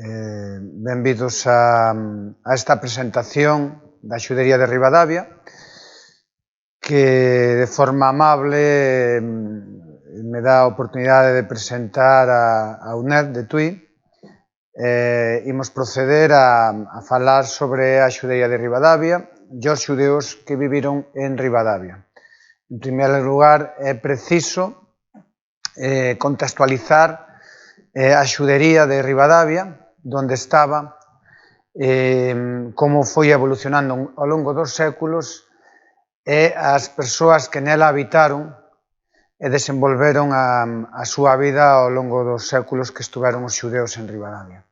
Benvidos a esta presentación da Xudería de Ribadavia, que de forma amable me dá a oportunidade de presentar a UNED de Tui. Imos proceder a falar sobre a Xudería de Ribadavia e os xudeos que viviron en Ribadavia. En primeiro lugar, é preciso contextualizar a Xudería de Ribadavia, onde estaba, como foi evolucionando ao longo dos séculos e as persoas que nela habitaron e desenvolveron a súa vida ao longo dos séculos que estuveron os xudeos en Ribadavia.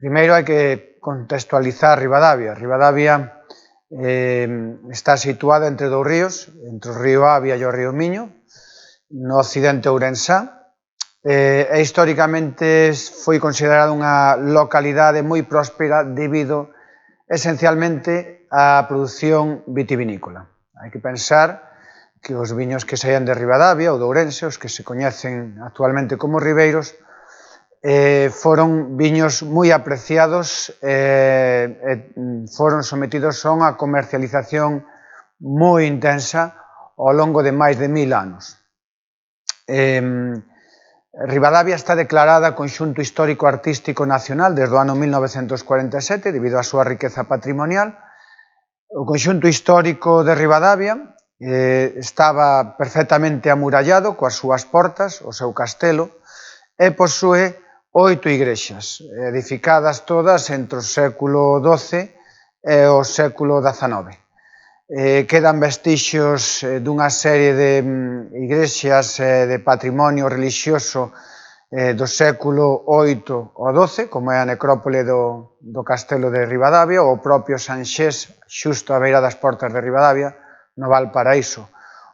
Primeiro hai que contextualizar Ribadavia. Ribadavia está situada entre dous ríos, entre o río Avia e o río Miño, no occidente ourensá, e históricamente foi considerada unha localidade moi próspera debido esencialmente á produción vitivinícola. Hai que pensar que os viños que saían de Ribadavia ou de Ourense, os que se coñecen actualmente como ribeiros, foron viños moi apreciados e foron sometidos a unha comercialización moi intensa ao longo de máis de 1000 anos. Ribadavia está declarada Conxunto Histórico Artístico Nacional desde o ano 1947 debido á súa riqueza patrimonial. O conxunto histórico de Ribadavia estaba perfectamente amurallado coas súas portas, o seu castelo, e posúe 8 igrexas, edificadas todas entre o século XII e o século XIX. Quedan vestixios dunha serie de igrexas de patrimonio relixioso do século VIII ao XII, como é a necrópole do castelo de Ribadavia, ou o propio Sanxés, xusto á beira das portas de Ribadavia, no Valparaíso,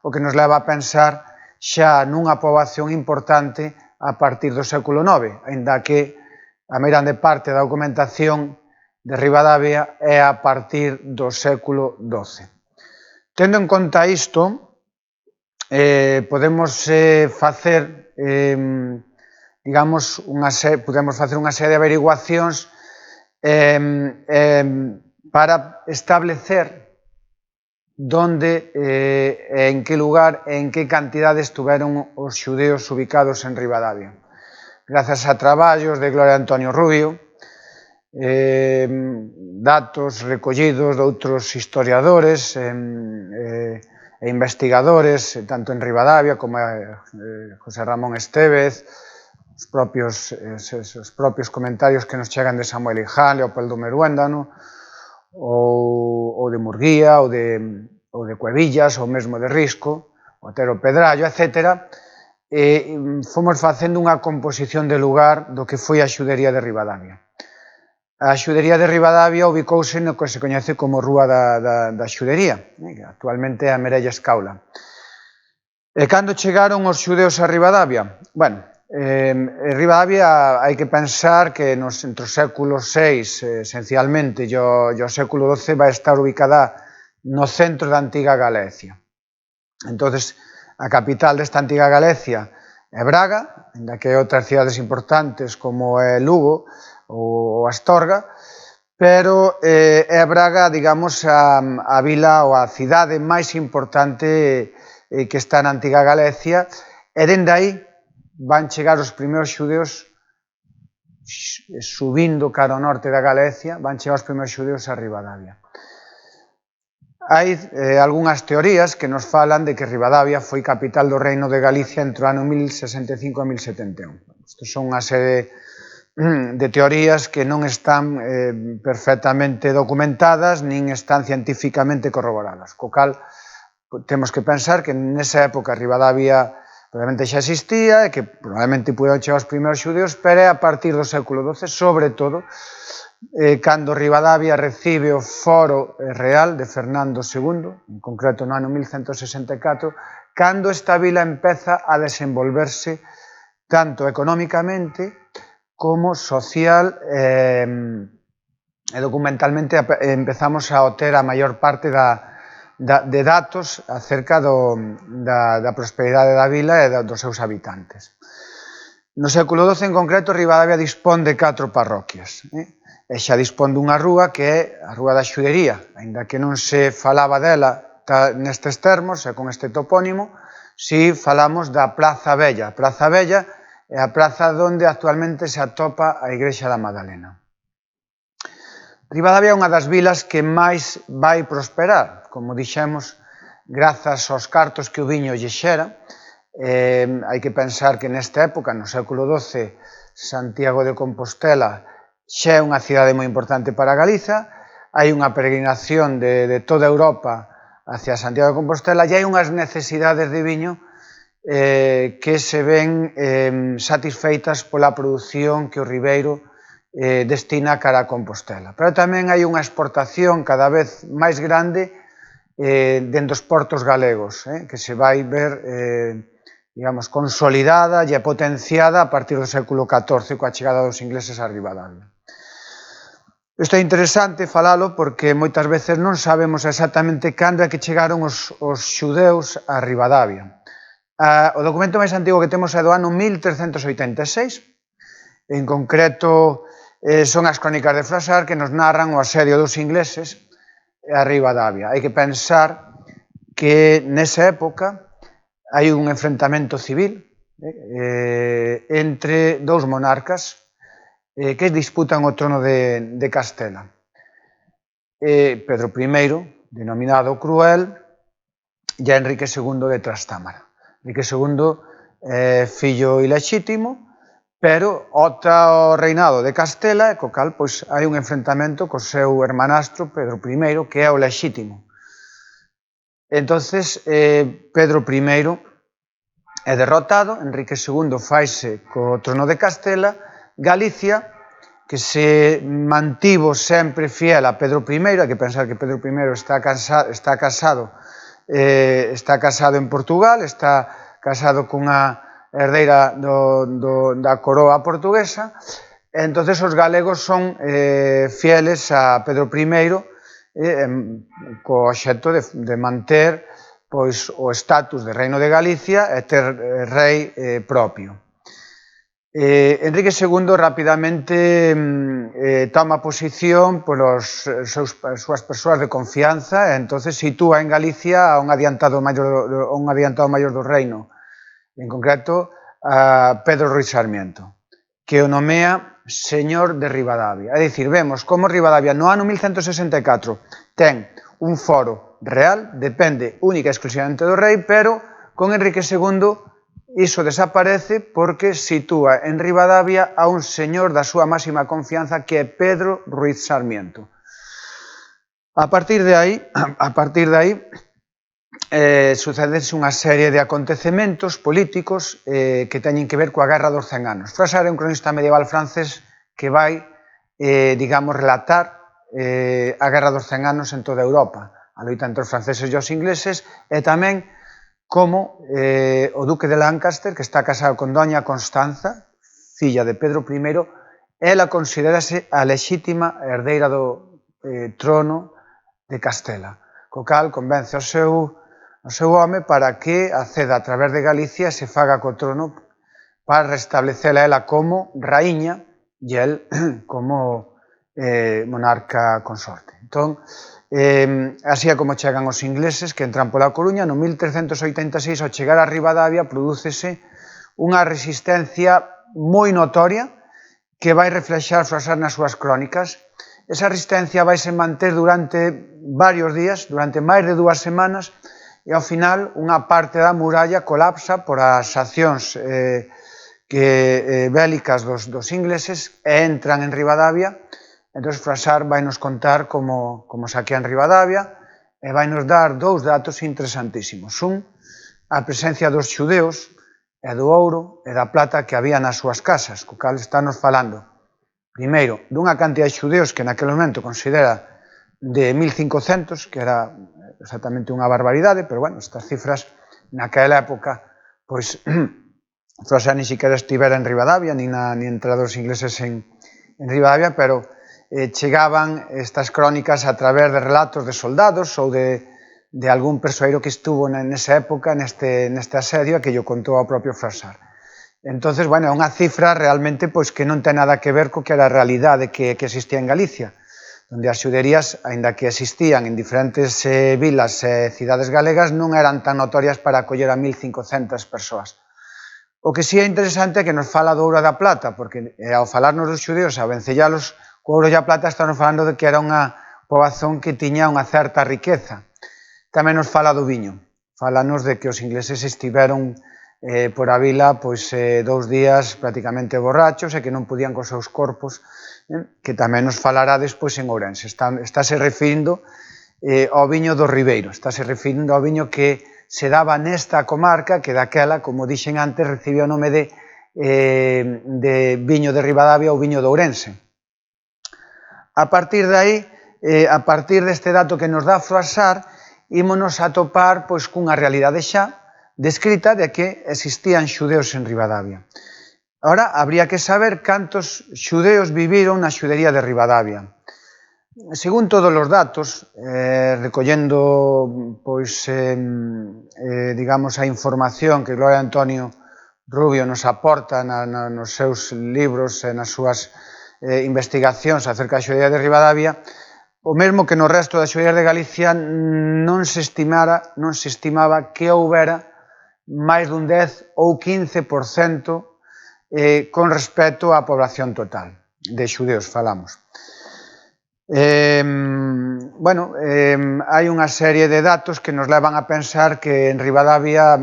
o que nos leva a pensar xa nunha poboación importante a partir do século IX, aínda que a meirande parte da documentación de Ribadavia é a partir do século XII. Tendo en conta isto, podemos facer unha serie de averiguacións para establecer onde, en que lugar e en que cantidade estuveron os xudeos ubicados en Ribadavia. Grazas a traballos de Gloria Antonio Rubio, datos recollidos de outros historiadores e investigadores, tanto en Ribadavia como José Ramón Estévez, os propios comentarios que nos chegan de Samuel Iján, Leopoldo Meruéndano, ou de Murguía, ou de Cuevillas, ou mesmo de Risco, Otero Pedrallo, etc. Fomos facendo unha composición de lugar do que foi a Xudería de Ribadavia. A Xudería de Ribadavia ubicouse no que se coñece como Rúa da Xudería, que actualmente é a Merella Escaula. E cando chegaron os xudeos a Ribadavia? Bueno, Ribadavia hai que pensar que entre os séculos VI, esencialmente, e o século XII vai estar ubicada no centro da antiga Galicia. Entonces, a capital desta antiga Galicia é Braga, ainda que hai outras cidades importantes como é Lugo ou Astorga, pero é Braga, digamos, a vila ou a cidade máis importante que está na antiga Galicia, e dende aí van chegar os primeiros xudeos subindo cara ao norte da Galicia, van chegar os primeiros xudeos a Ribadavia. Hai algunhas teorías que nos falan de que Ribadavia foi capital do Reino de Galicia entre o ano 1065 e 1071. Isto son unha serie de teorías que non están perfectamente documentadas nin están científicamente corroboradas, co cal temos que pensar que nesa época Ribadavia probablemente xa existía e que probablemente puderon chegar os primeiros xudeos, pero é a partir do século XII, sobre todo, cando Ribadavia recibe o foro real de Fernando II, en concreto no ano 1164, cando esta vila empeza a desenvolverse tanto económicamente como social e documentalmente empezamos a obter a maior parte de datos acerca da prosperidade da vila e dos seus habitantes. No século XII, en concreto, Ribadavia dispón de 4 parroquias, e xa dispón dunha rúa que é a Rúa da Xudería, aínda que non se falaba dela nestes termos e con este topónimo, si falamos da Praza Vella. A Praza Vella é a praza onde actualmente se atopa a Igrexa da Madalena. Ribadavia é unha das vilas que máis vai prosperar, como dixemos, grazas aos cartos que o viño lle xera. Hai que pensar que nesta época, no século XII, Santiago de Compostela xa é unha cidade moi importante para Galiza, hai unha peregrinación de toda Europa hacia Santiago de Compostela e hai unhas necesidades de viño que se ven satisfeitas pola produción que o ribeiro destina cara a Compostela. Pero tamén hai unha exportación cada vez máis grande dentro dos portos galegos, que se vai ver, digamos, consolidada e potenciada a partir do século XIV coa chegada dos ingleses a Ribadavia. Isto é interesante falalo porque moitas veces non sabemos exactamente cando é que chegaron os xudeus a Ribadavia. O documento máis antigo que temos é do ano 1386, en concreto son as crónicas de Froissart que nos narran o asedio dos ingleses a Ribadavia. Hai que pensar que nesa época hai un enfrentamento civil entre dous monarcas que disputan o trono de Castela. Pedro I, denominado Cruel, e Enrique II de Trastámara. Enrique II é fillo ilexítimo, pero opta ao reinado de Castela e co cal hai un enfrentamento co seu hermanastro Pedro I, que é o lexítimo. Entonces, Pedro I é derrotado, Enrique II faise co trono de Castela. Galicia, que se mantivo sempre fiel a Pedro I, hai que pensar que Pedro I está casado en Portugal, está casado cunha herdeira da coroa portuguesa, entonces os galegos son fieles a Pedro I co obxecto de manter o estatus de reino de Galicia e ter rei propio. Enrique II rapidamente toma posición polas súas persoas de confianza e entonces sitúa en Galicia a un adiantado maior do reino, en concreto a Pedro Ruiz Sarmiento, que o nomea señor de Ribadavia. É dicir, vemos como Ribadavia no ano 1164 ten un foro real, depende única e exclusivamente do rei, pero con Enrique II iso desaparece porque sitúa en Ribadavia a un señor da súa máxima confianza que é Pedro Ruiz Sarmiento. A partir de aí sucedese unha serie de acontecementos políticos que teñen que ver coa Guerra dos 100 anos. Froissart é un cronista medieval francés que vai, digamos, relatar a Guerra dos 100 anos en toda Europa, a loita entre os franceses e os ingleses, e tamén como o duque de Lancaster, que está casado con doña Constanza, filla de Pedro I, ela considerase a lexítima herdeira do trono de Castela, co cal convence o seu home para que acceda a través de Galicia e se faga co trono para restablecela ela como raíña e el como monarca consorte. Entón, así é como chegan os ingleses que entran pola Coruña. No 1386, ao chegar a Ribadavia, prodúcese unha resistencia moi notoria que vai reflexar Froissart nas súas crónicas. Esa resistencia vai se manter durante varios días, durante máis de 2 semanas, e ao final unha parte da muralla colapsa por as accións bélicas dos ingleses e entran en Ribadavia. Entón, Froissart vai nos contar como saquean Ribadavia e vai nos dar 2 datos interesantísimos. Un, a presencia dos xudeus e do ouro e da plata que había nas súas casas, co cal está nos falando, primeiro, dunha cantidad de xudeus que naquele momento considera de 1500, que era exactamente unha barbaridade, pero bueno, estas cifras naquela época, pois, Froissart ni siquiera estivera en Ribadavia, ni entre os ingleses en Ribadavia, pero chegaban estas crónicas a través de relatos de soldados ou de algún persoeiro que estuvo nesa época, neste asedio, que lle contou ao propio Froissart. Entonces, bueno, é unha cifra realmente pois, que non ten nada que ver co que era a realidade que existía en Galicia, onde as xuderías, aínda que existían en diferentes vilas e cidades galegas, non eran tan notorias para acoller a 1.500 persoas. O que sí é interesante é que nos fala do ouro e da plata, porque ao falarnos dos xudeos, ao vencellalos co ouro e a plata, estamos falando de que era unha poboación que tiña unha certa riqueza. Tamén nos fala do viño, falanos de que os ingleses estiveron por a vila 2 días prácticamente borrachos e que non podían cos seus corpos, que tamén nos falará despois en Ourense. Estáse referindo ao viño do Ribeiro, estáse referindo ao viño que se daba nesta comarca, que daquela, como dixen antes, recibía o nome de viño de Ribadavia ou viño de Ourense. A partir de aí, a partir deste dato que nos dá Froissart, ímonos a topar cunha realidade xa descrita de que existían xudeos en Ribadavia. Ahora, habría que saber cantos xudeos viviron na xudería de Ribadavia. Según todos os datos, recollendo digamos, a información que Gloria Antonio Rubio nos aporta nos seus libros e nas súas investigacións acerca da xudería de Ribadavia, o mesmo que no resto das xuderías de Galicia non se estimaba que houbera máis dun 10 ou 15% con respecto á población total. De xudeos falamos. Hai unha serie de datos que nos levan a pensar que en Ribadavia,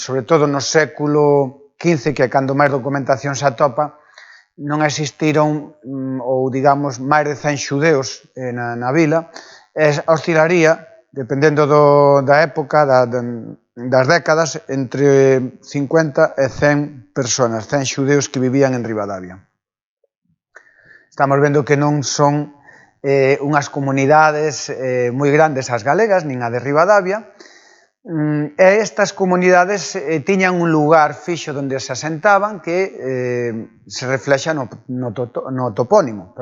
sobre todo no século XV, que é cando máis documentación se atopa, non existiron, ou digamos, máis de 100 xudeos na vila, e oscilaría, dependendo da época, das décadas, entre 50 e 100 personas, 100 xudeos que vivían en Ribadavia. Estamos vendo que non son unhas comunidades moi grandes as galegas, nin a de Ribadavia, e estas comunidades tiñan un lugar fixo onde se asentaban que se reflexa no topónimo,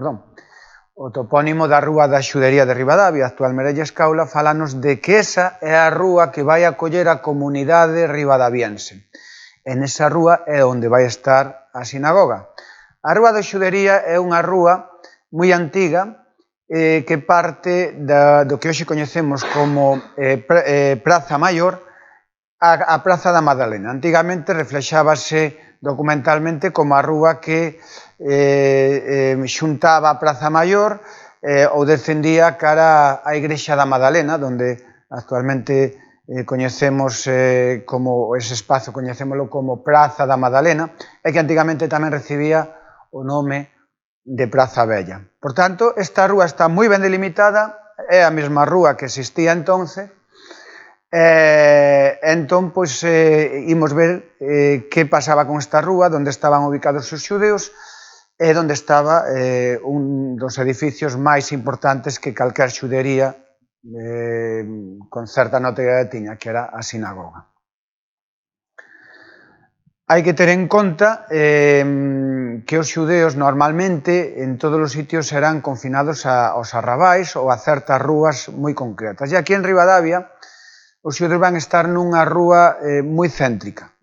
O topónimo da rúa da xudería de Ribadavia, actual Merelle Escaula, falanos de que esa é a rúa que vai acoller a comunidade ribadaviense. En esa rúa é onde vai estar a sinagoga. A rúa da xudería é unha rúa moi antiga que parte do que hoxe coñecemos como Praza Maior a Praza da Madalena. Antigamente reflexábase documentalmente como a rúa que xuntaba a Praza Maior ou descendía cara á Igrexa da Madalena, onde actualmente coñecemos como ese espazo, coñecémolo como Praza da Madalena, e que antigamente tamén recibía o nome de Praza Vella. Por tanto, esta rúa está moi ben delimitada, é a mesma rúa que existía entonces, entón, imos ver que pasaba con esta rúa, onde estaban ubicados os xudeos, e onde estaba un dos edificios máis importantes que calquer xudería con certa notoriedade tiña, que era a sinagoga. Hai que ter en conta que os xudeos normalmente en todos os sitios serán confinados aos arrabais ou a certas rúas moi concretas. E aquí en Ribadavia os xudeos van estar nunha rúa moi céntrica.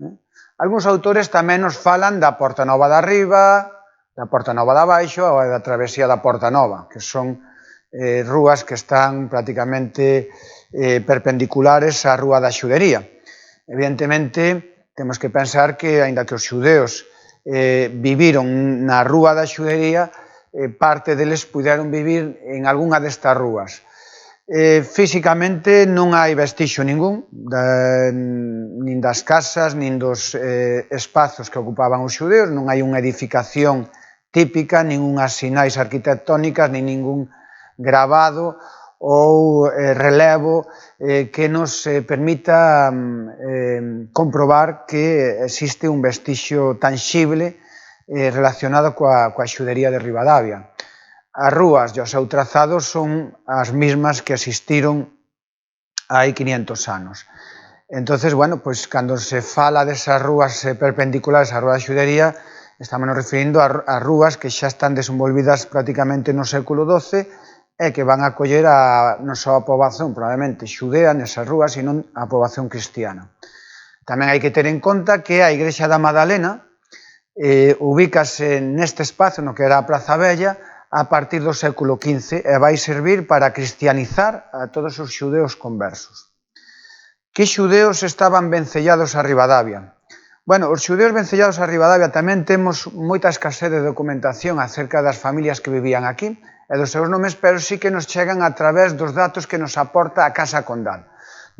Algúns autores tamén nos falan da Porta Nova da Arriba, da Porta Nova da Baixo ou da Travesía da Porta Nova, que son rúas que están prácticamente perpendiculares á rúa da xudería. Evidentemente, temos que pensar que, aínda que os xudeos viviron na rúa da xudería, parte deles puderon vivir en algunha destas rúas. Físicamente non hai vestixo ningún, nin das casas, nin dos espazos que ocupaban os xudeos, non hai unha edificación típica, nin unhas sinais arquitectónicas, nin ningún gravado ou relevo que nos permita comprobar que existe un vestixo tanxible relacionado coa xudería de Ribadavia. As rúas e o seu trazado son as mesmas que existiron hai 500 anos. Entón, cando se fala desas rúas perpendiculares á rúa da xudería, estamos referindo a rúas que xa están desenvolvidas prácticamente no século XII e que van a acoller non só a poboación probablemente xudea nesas rúas, sino a poboación cristiana. Tamén hai que ter en conta que a Igrexa da Madalena ubícase neste espazo, no que era a Praza Vella, a partir do século XV e vai servir para cristianizar a todos os xudeos conversos. Que xudeos estaban vencellados a Ribadavia? Bueno, os xudeos vencellados a Ribadavia tamén temos moita escasez de documentación acerca das familias que vivían aquí e dos seus nomes, pero sí que nos chegan a través dos datos que nos aporta a Casa Condal.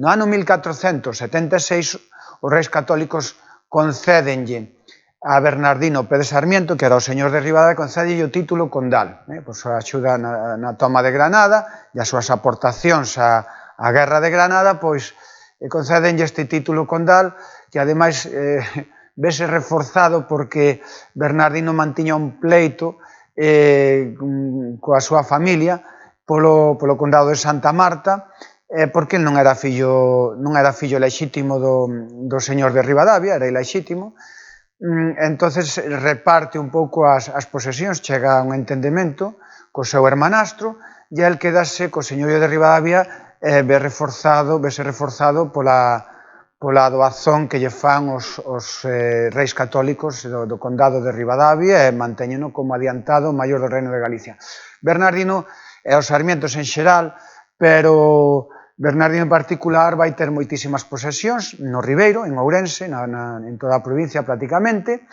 No ano 1476, os reis católicos concédenlle a Bernardino Pérez Sarmiento, que era o señor de Ribadavia, concédelle o título condal, pois a axuda na toma de Granada e as súas aportacións á guerra de Granada, pois concédenlle este título condal, que ademais vese reforzado porque Bernardino mantiña un pleito coa súa familia polo condado de Santa Marta, porque non era fillo lexítimo do señor de Ribadavia, era ilexítimo. Entonces reparte un pouco as posesións, chega a un entendemento co seu hermanastro e el quedase co señorío de Ribadavia vese reforzado pola doazón que lle fan os reis católicos do condado de Ribadavia e mantéñeno como adiantado maior do Reino de Galicia. Bernardino e os Sarmientos en xeral, pero Bernardino en particular vai ter moitísimas posesións no Ribeiro, en Ourense, en toda a provincia prácticamente,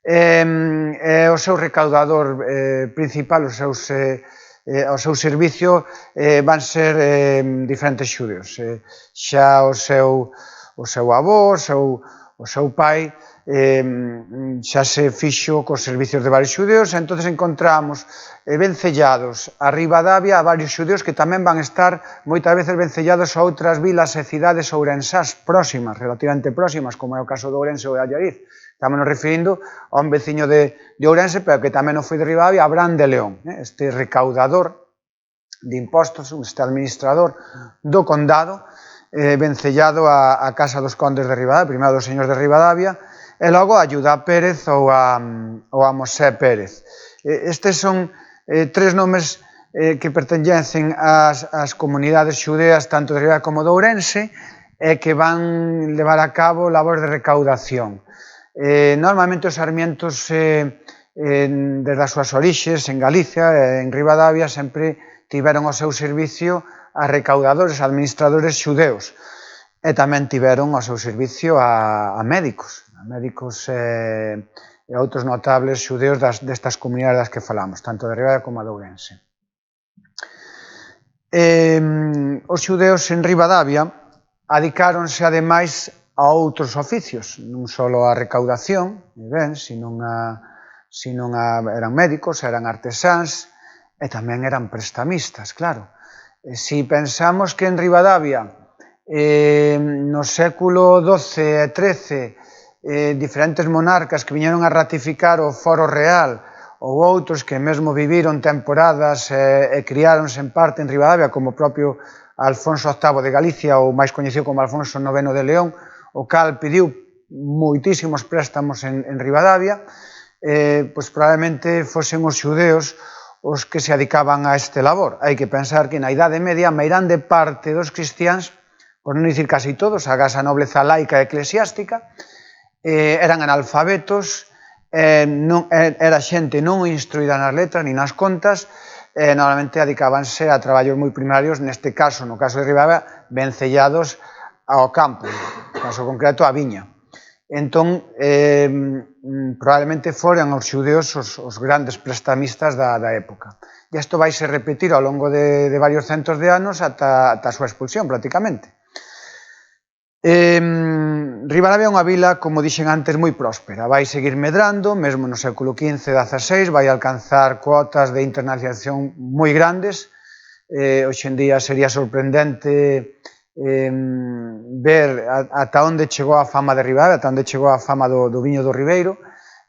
e o seu recaudador principal, o seu servicio van ser diferentes xudeos. Xa o seu avó, o seu pai, xa se fixo cos servicios de varios xudeos, e entón encontramos vencellados a Ribadavia a varios xudeos que tamén van estar moitas veces vencellados a outras vilas e cidades ourensás próximas, relativamente próximas, como é o caso de Ourense ou de Allariz. Estamos nos referindo a un veciño de Ourense, pero que tamén non foi de Ribadavia, Abrán de León, este recaudador de impostos, este administrador do condado, vencellado a Casa dos Condes de Ribadavia, primeiro dos señores de Ribadavia, e logo a Judá Pérez ou a Mosé Pérez. Estes son tres nomes que pertencen ás comunidades xudeas tanto de Ribadavia como de Ourense e que van levar a cabo labores de recaudación. Normalmente os sarmientos desde as súas orixes en Galicia e en Ribadavia sempre tiveron ao seu servicio a recaudadores, administradores xudeos e tamén tiveron ao seu servicio a médicos e outros notables xudeos destas comunidades das que falamos, tanto de Ribadavia como de Ourense. Os xudeos en Ribadavia adicáronse ademais a outros oficios, non só a recaudación, sino eran médicos, eran artesáns e tamén eran prestamistas, claro. Si pensamos que en Ribadavia, no século XII e XIII, diferentes monarcas que viñeron a ratificar o foro real ou outros que mesmo viviron temporadas e criáronse en parte en Ribadavia, como o propio Alfonso VIII de Galicia, ou máis coñecido como Alfonso IX de León, o cal pediu moitísimos préstamos en Ribadavia, pois probablemente fosen os xudeos os que se adicaban a este labor. Hai que pensar que na Idade Media a meirande parte dos cristiáns, por non dicir casi todos, agás a nobleza laica e eclesiástica, eran analfabetos, era xente non instruída nas letras ni nas contas, normalmente adicábanse a traballos moi primarios, neste caso, no caso de Ribadavia, vencellados ao campo, no caso concreto a viña. Entón, probablemente foran os xudeos os grandes prestamistas da época. E isto vai se repetir ao longo de varios centos de anos ata a súa expulsión, prácticamente. Ribadavia é unha vila, como dixen antes, moi próspera. Vai seguir medrando, mesmo no século XV e XVI, vai alcanzar cuotas de internacionalización moi grandes. Hoxe en día sería sorprendente ver ata onde chegou a fama de Ribadavia, ata onde chegou a fama do viño do Ribeiro,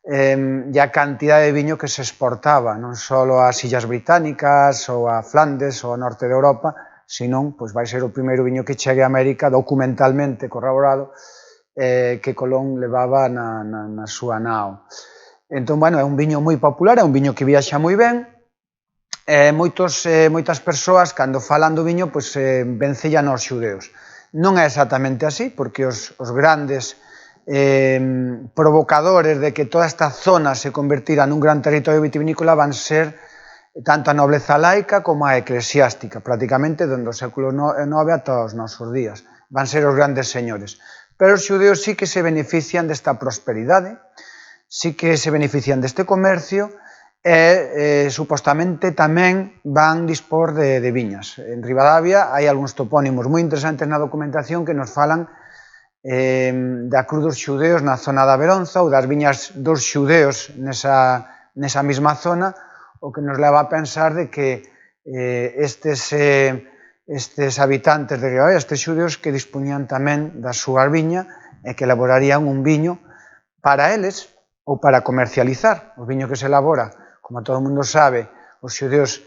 e a cantidade de viño que se exportaba, non só ás Illas Británicas ou a Flandes ou ao norte de Europa, senón, pois vai ser o primeiro viño que chegue a América, documentalmente corroborado, que Colón levaba na súa nao. Entón, bueno, é un viño moi popular, é un viño que viaxa moi ben, moitas persoas, cando falan do viño, vencellan aos xudeos. Non é exactamente así, porque os grandes provocadores de que toda esta zona se convertira nun gran territorio vitivinícola van ser tanto a nobleza laica como a eclesiástica, prácticamente dende o século IX ata os nosos días. Van ser os grandes señores. Pero os xudeos sí que se benefician desta prosperidade, sí que se benefician deste comercio e supostamente tamén van dispor de viñas. En Ribadavia hai algúns topónimos moi interesantes na documentación que nos falan da cruz dos xudeos na zona da Beronza ou das viñas dos xudeos nesa mesma zona, o que nos leva a pensar de que estes habitantes de Ribadavia, estes xudeos, que dispoñían tamén da súa viña e que elaborarían un viño para eles ou para comercializar. O viño que se elabora, como todo o mundo sabe, os xudeos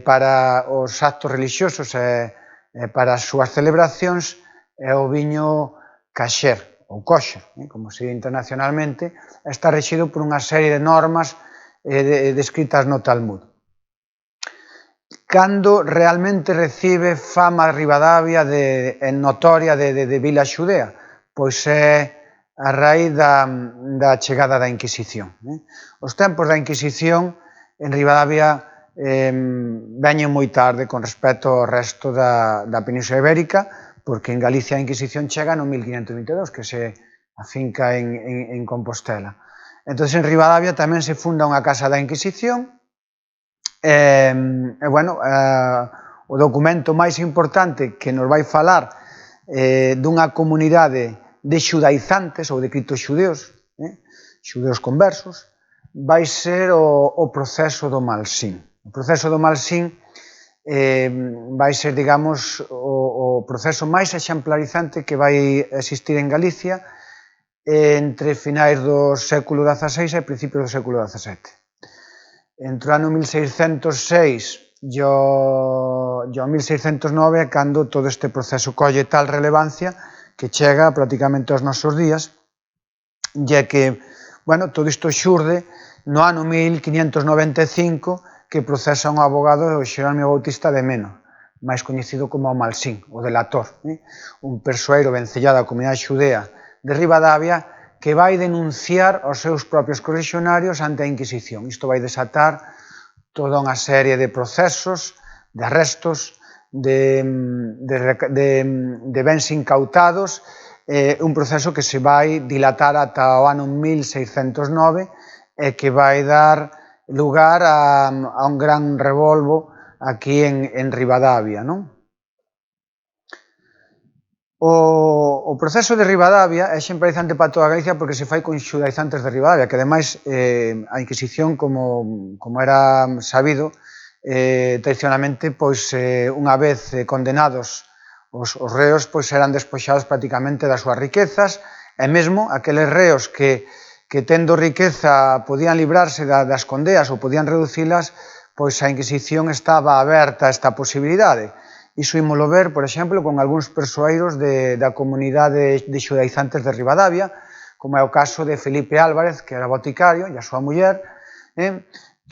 para os actos religiosos e para as súas celebracións é o viño kasher, ou kosher, como se di internacionalmente, está rexido por unha serie de normas descritas no Talmud. Cando realmente recibe fama Ribadavia notoria de vila xudea? Pois é a raíz da chegada da Inquisición. Os tempos da Inquisición en Ribadavia veñen moi tarde con respecto ao resto da Península Ibérica, porque en Galicia a Inquisición chega no 1522, que se afinca en Compostela. Entón, en Ribadavia tamén se funda unha casa da Inquisición, o documento máis importante que nos vai falar dunha comunidade de xudaizantes ou de criptoxudeos, xudeos conversos, vai ser o proceso do Malsín. O proceso do Malsín vai ser, digamos, o proceso máis exemplarizante que vai existir en Galicia entre finais do século XVI e principios do século XVII. Entre o ano 1606 e o 1609 é cando todo este proceso colle tal relevancia que chega prácticamente aos nosos días, e é que, todo isto xurde no ano 1595, que procesa un abogado, o Xerónimo Bautista de Meno, máis coñecido como o Malsín, o delator, un persoeiro vencellado á comunidade xudea de Ribadavia que vai denunciar os seus propios correxionarios ante a Inquisición. Isto vai desatar toda unha serie de procesos, de arrestos, de bens incautados, un proceso que se vai dilatar ata o ano 1609 e que vai dar lugar a un gran revolvo aquí en Ribadavia. O proceso de Ribadavia é exemplarizante para toda Galicia porque se fai con xudaizantes de Ribadavia, que ademais a Inquisición, como era sabido, tradicionalmente, unha vez condenados os reos, eran despoxados prácticamente das súas riquezas, e mesmo aqueles reos que tendo riqueza podían librarse das condeas ou podían reducilas, pois a Inquisición estaba aberta a esta posibilidade. Iso ímolo ver, por exemplo, con algúns persoeiros da comunidade de xudaizantes de Ribadavia, como é o caso de Felipe Álvarez, que era boticario, e a súa muller,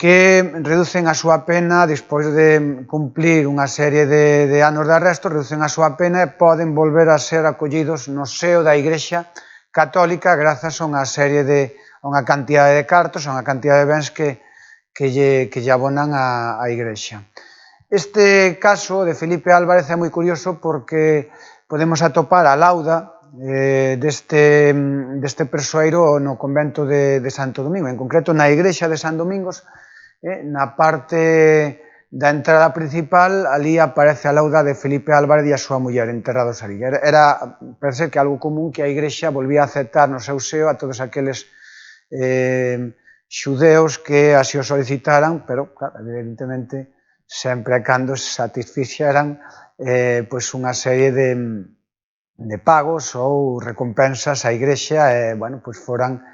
que reducen a súa pena, despois de cumplir unha serie de anos de arresto, reducen a súa pena e poden volver a ser acollidos no seo da Igrexa Católica grazas a unha serie a unha cantidade de cartos, a unha cantidade de bens que lle abonan á Igrexa. Este caso de Felipe Álvarez é moi curioso porque podemos atopar a lauda deste persoeiro no convento de Santo Domingo, en concreto na igrexa de San Domingos, na parte da entrada principal, ali aparece a lauda de Felipe Álvarez e a súa muller enterrados ali. Parece ser que algo común que a igrexa volvía a aceptar no seu seo a todos aqueles xudeos que así o solicitaran, pero, claro, evidentemente, sempre e cando se satisfixeran unha serie de pagos ou recompensas á igrexa e, foran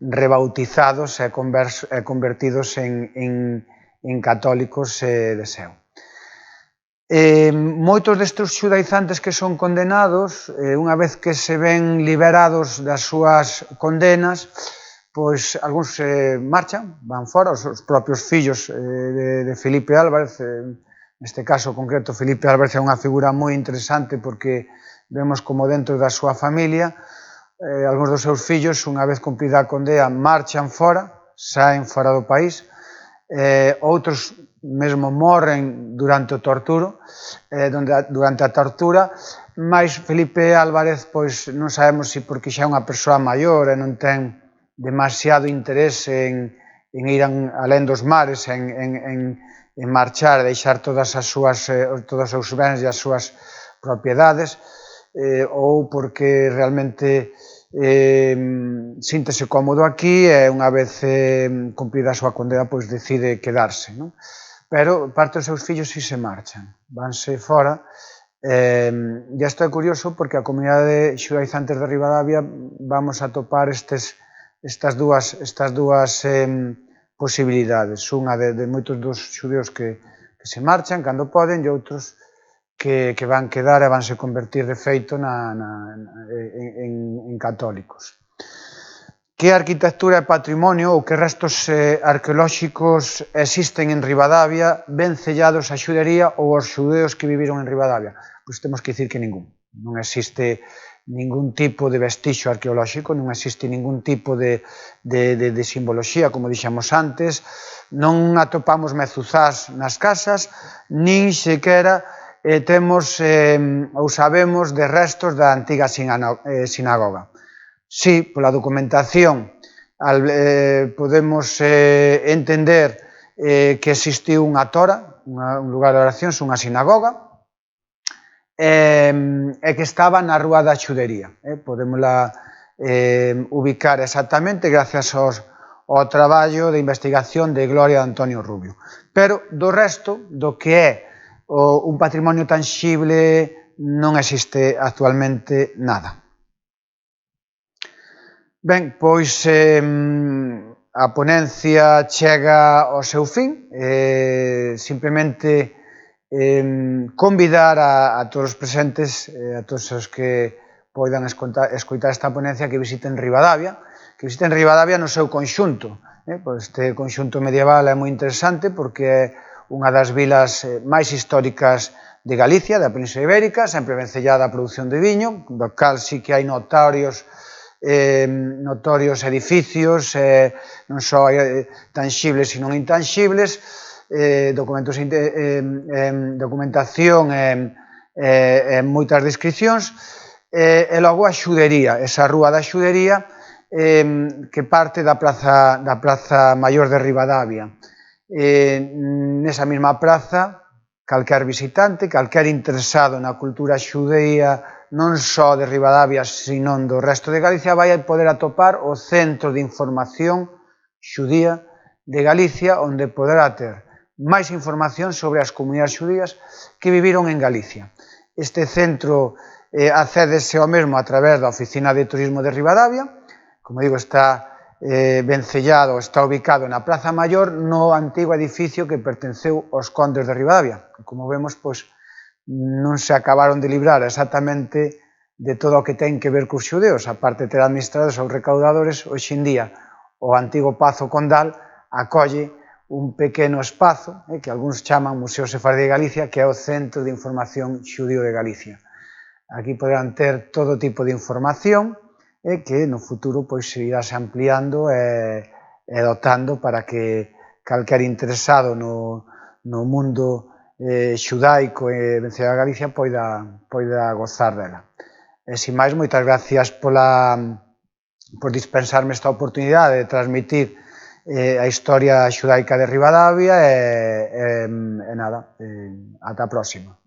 rebautizados e convertidos en católicos de seu. Moitos destes xudaizantes que son condenados, unha vez que se ven liberados das súas condenas, pois algúns marchan, van fora, os propios fillos de Felipe Álvarez, neste caso concreto Felipe Álvarez é unha figura moi interesante porque vemos como dentro da súa familia algúns dos seus fillos, unha vez cumprida a condea, marchan fora, saen fora do país, outros mesmo morren durante o torturo, durante a tortura, mas Felipe Álvarez, pois non sabemos se porque xa é unha persoa maior e non ten demasiado interese en ir alén dos mares, en marchar e deixar todos os seus bens e as súas propiedades, ou porque realmente síntese cómodo aquí e unha vez cumprida a súa condena pois decide quedarse, non? Pero parte dos seus fillos si se marchan, vanse fora, e isto é curioso porque a comunidade xudaizantes de Ribadavia vamos a topar estas dúas posibilidades, unha de moitos dos xudeos que se marchan cando poden e outros que van quedar e vanse convertir de feito en católicos. Que arquitectura e patrimonio ou que restos arqueolóxicos existen en Ribadavia vencellados á xudería ou aos xudeos que viviron en Ribadavia? Pois temos que dicir que ningún. Non existe ningún tipo de vestixo arqueolóxico, non existe ningún tipo de simboloxía, como dixemos antes, non atopamos mezuzás nas casas, nin sequera temos ou sabemos de restos da antiga sinagoga. Si, pola documentación podemos entender que existiu unha tora, un lugar de oracións, unha sinagoga, e que estaba na Rúa da Xudería. Podémosla ubicar exactamente gracias ao traballo de investigación de Gloria Antonio Rubio. Pero do resto, do que é un patrimonio tanxible, non existe actualmente nada. Ben, pois a ponencia chega ao seu fin, simplemente convidar a todos os presentes, a todos os que poidan escoitar esta ponencia que visiten Ribadavia no seu conxunto. Este conxunto medieval é moi interesante porque é unha das vilas máis históricas de Galicia, da Península Ibérica, sempre vencellada á produción de viño, do cal sí que hai notorios edificios, non só tanxibles, sino intanxibles, documentación e moitas descripcións, e logo a xudería, esa rúa da xudería que parte da Praza Maior de Ribadavia. Nesa mesma praza, calquer visitante, calquer interesado na cultura xudea, non só de Ribadavia, sino do resto de Galicia, vai poder atopar o Centro de Información Xudía de Galicia, onde poderá ter máis información sobre as comunidades xudías que viviron en Galicia. Este centro accédese ao mesmo a través da Oficina de Turismo de Ribadavia, como digo, está vencellado, está ubicado na Praza Maior, no antigo edificio que pertenceu aos condes de Ribadavia. Como vemos, pois, non se acabaron de librar exactamente de todo o que ten que ver cos xudeos, aparte de ter administrados ou recaudadores, hoxe en día o antigo Pazo Condal acolle un pequeno espazo que algúns chaman Museo Sefardí de Galicia, que é o Centro de Información Xudío de Galicia. Aquí poderán ter todo tipo de información e que no futuro pois se irase ampliando e dotando para que calquer interesado no mundo xudaico e vencedor de Galicia poida gozar dela. E, sin máis, moitas gracias por dispensarme esta oportunidade de transmitir a historia xudaica de Ribadavia e nada, ata a próxima.